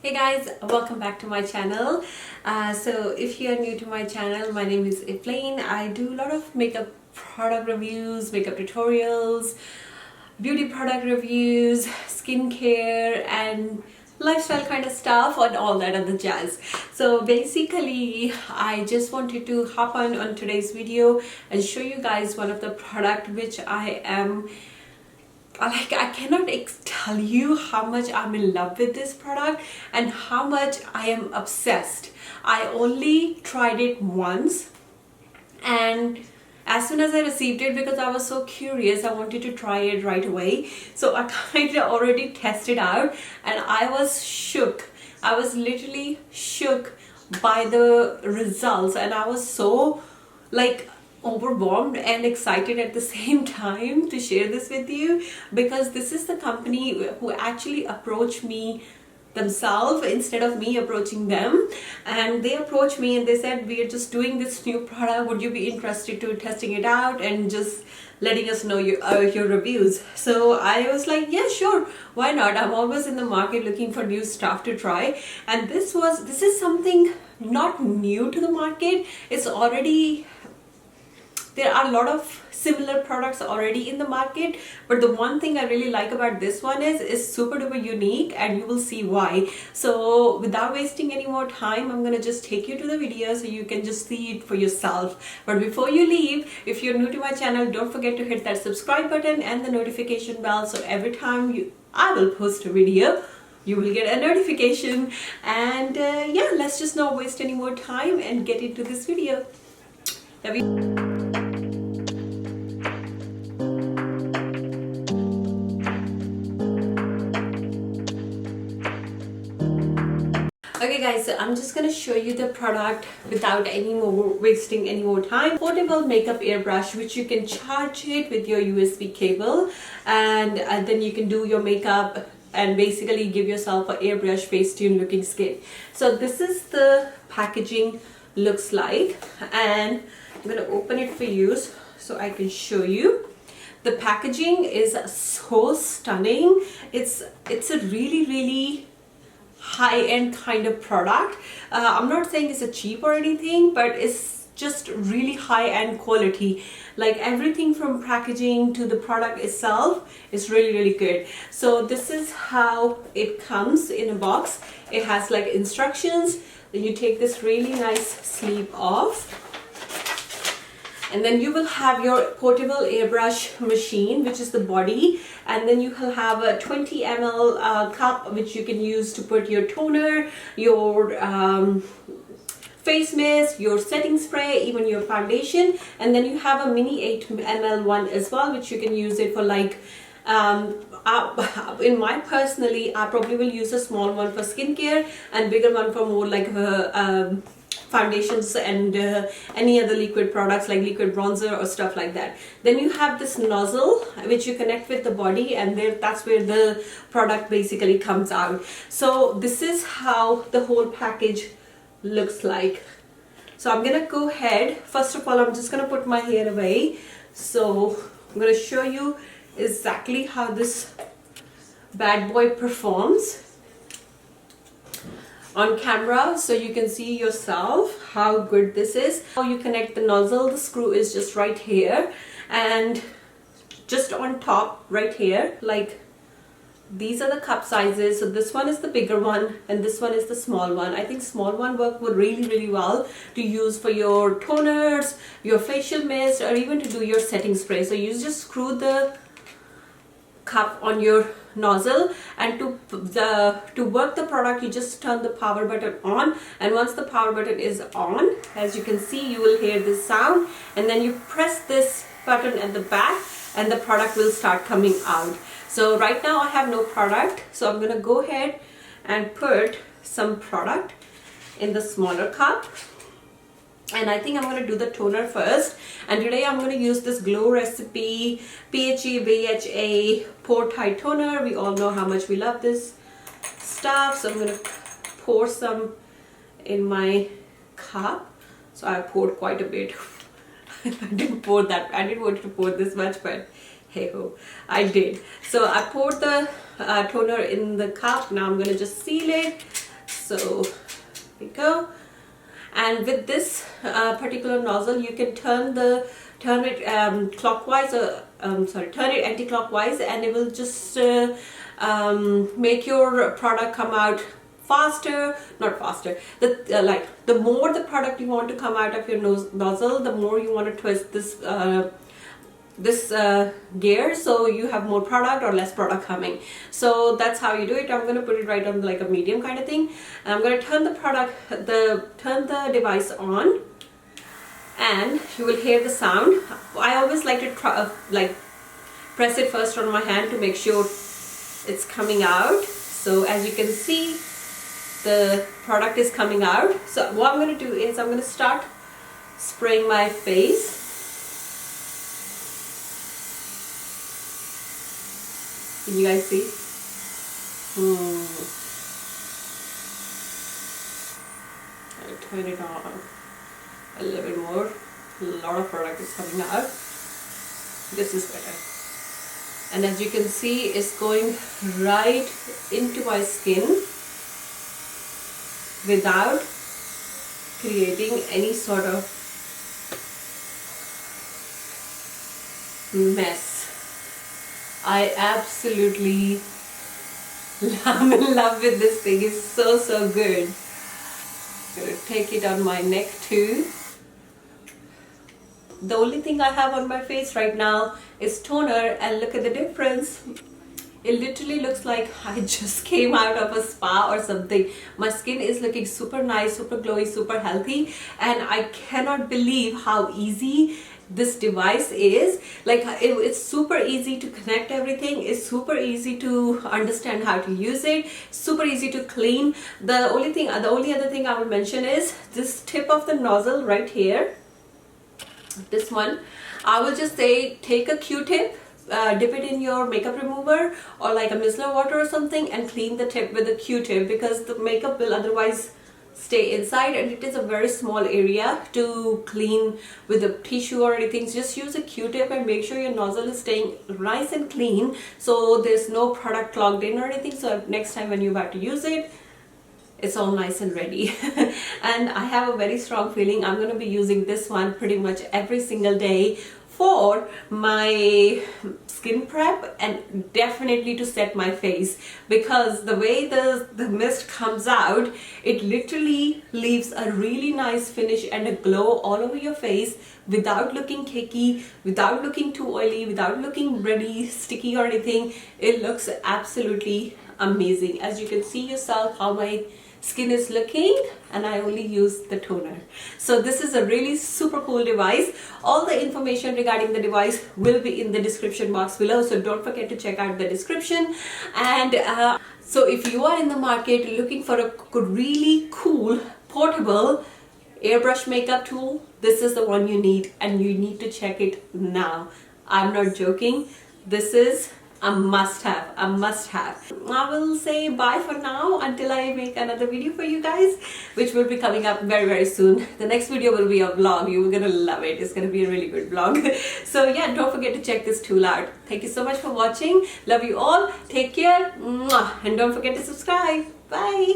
Hey guys, welcome back to my channel. So if you are new to my channel, my name is Eflaine. I do a lot of makeup product reviews, makeup tutorials, beauty product reviews, skincare and lifestyle kind of stuff and all that other jazz. So basically I just wanted to hop on today's video and show you guys one of the product which I cannot tell you how much I'm in love with this product and how much I am obsessed. I only tried it once, and as soon as I received it, because I was so curious, I wanted to try it right away. So I kind of already tested out and I was shook. I was literally shook by the results, and I was so like overwhelmed and excited at the same time to share this with you, because this is the company who actually approached me themselves instead of me approaching them. And they approached me and they said, we are just doing this new product, would you be interested to testing it out and just letting us know your reviews? So I was like, yeah, sure, why not? I'm always in the market looking for new stuff to try, and this is something not new to the market. It's already, there are a lot of similar products already in the market, but the one thing I really like about this one is super duper unique, and you will see why. So without wasting any more time, I'm gonna just take you to the video so you can just see it for yourself. But before you leave, if you're new to my channel, don't forget to hit that subscribe button and the notification bell, so every time I will post a video, you will get a notification. And yeah, let's just not waste any more time and get into this video. Okay guys, so I'm just gonna show you the product without wasting any more time. Portable makeup airbrush, which you can charge it with your USB cable, and then you can do your makeup and basically give yourself an airbrush Facetune looking skin. So this is the packaging looks like, and I'm gonna open it for you so I can show you. The packaging is so stunning. It's a really high-end kind of product. I'm not saying it's a cheap or anything, but it's just really high-end quality. Like everything from packaging to the product itself is really good. So this is how it comes in a box. It has like instructions. Then you take this really nice sleeve off, and then you will have your portable airbrush machine, which is the body, and then you will have a 20 ml cup which you can use to put your toner, your face mist, your setting spray, even your foundation. And then you have a mini 8 ml one as well, which you can use it for like in my personally, I probably will use a small one for skincare and bigger one for more like foundations and any other liquid products like liquid bronzer or stuff like that. Then you have this nozzle which you connect with the body, and that's where the product basically comes out. So this is how the whole package looks like. So I'm gonna go ahead, first of all I'm just gonna put my hair away. So I'm gonna show you exactly how this bad boy performs on camera, so you can see yourself how good this is. How you connect the nozzle, the screw is just right here, and just on top right here, like these are the cup sizes. So this one is the bigger one and this one is the small one. I think small one would really well to use for your toners, your facial mist, or even to do your setting spray. So you just screw the cup on your nozzle, and to work the product you just turn the power button on, and once the power button is on, as you can see, you will hear this sound, and then you press this button at the back and the product will start coming out. So right now I have no product, so I'm gonna go ahead and put some product in the smaller cup. And I think I'm going to do the toner first, and today I'm going to use this Glow Recipe PHE BHA Pore Tight Toner. We all know how much we love this stuff, so I'm going to pour some in my cup. So I poured quite a bit. I didn't want to pour this much, but hey ho, I did. So I poured the toner in the cup. Now I'm going to just seal it So here we go. And with this particular nozzle, you can turn it clockwise, or turn it anti-clockwise, and it will just make your product come out faster. Not faster, the more the product you want to come out of your nozzle, the more you want to twist this gear, so you have more product or less product coming. So that's how you do it. I'm going to put it right on like a medium kind of thing, and I'm going to turn the device on, and you will hear the sound. I always like to press it first on my hand to make sure it's coming out. So as you can see, the product is coming out. So what I'm going to do is I'm going to start spraying my face. Can you guys see? I'll turn it on a little bit more. A lot of product is coming out. This is better. And as you can see, it's going right into my skin without creating any sort of mess. I absolutely am in love with this thing. It's so good. I'm gonna take it on my neck too. The only thing I have on my face right now is toner, and look at the difference. It literally looks like I just came out of a spa or something. My skin is looking super nice, super glowy, super healthy, and I cannot believe how easy this device is. Like it's super easy to connect everything. It's super easy to understand how to use it. Super easy to clean. The only other thing I will mention is this tip of the nozzle right here. This one, I will just say, take a Q-tip, dip it in your makeup remover or like a micellar water or something, and clean the tip with a Q-tip, because the makeup will otherwise stay inside, and it is a very small area to clean with a tissue or anything. Just use a Q-tip and make sure your nozzle is staying nice and clean, so there's no product clogged in or anything. So next time when you're about to use it, it's all nice and ready. And I have a very strong feeling I'm going to be using this one pretty much every single day for my skin prep, and definitely to set my face, because the way the mist comes out, it literally leaves a really nice finish and a glow all over your face without looking cakey, without looking too oily, without looking really sticky or anything. It looks absolutely amazing. As you can see yourself how my skin is looking, and I only use the toner. So this is a really super cool device. All the information regarding the device will be in the description box below, so don't forget to check out the description. And so if you are in the market looking for a really cool portable airbrush makeup tool, this is the one you need, and you need to check it now. I'm not joking. This is a must-have, a must-have. I will say bye for now until I make another video for you guys, which will be coming up very soon. The next video will be a vlog. You're gonna love it. It's gonna be a really good vlog. So yeah, don't forget to check this tool out. Thank you so much for watching. Love you all. Take care. And don't forget to subscribe. Bye.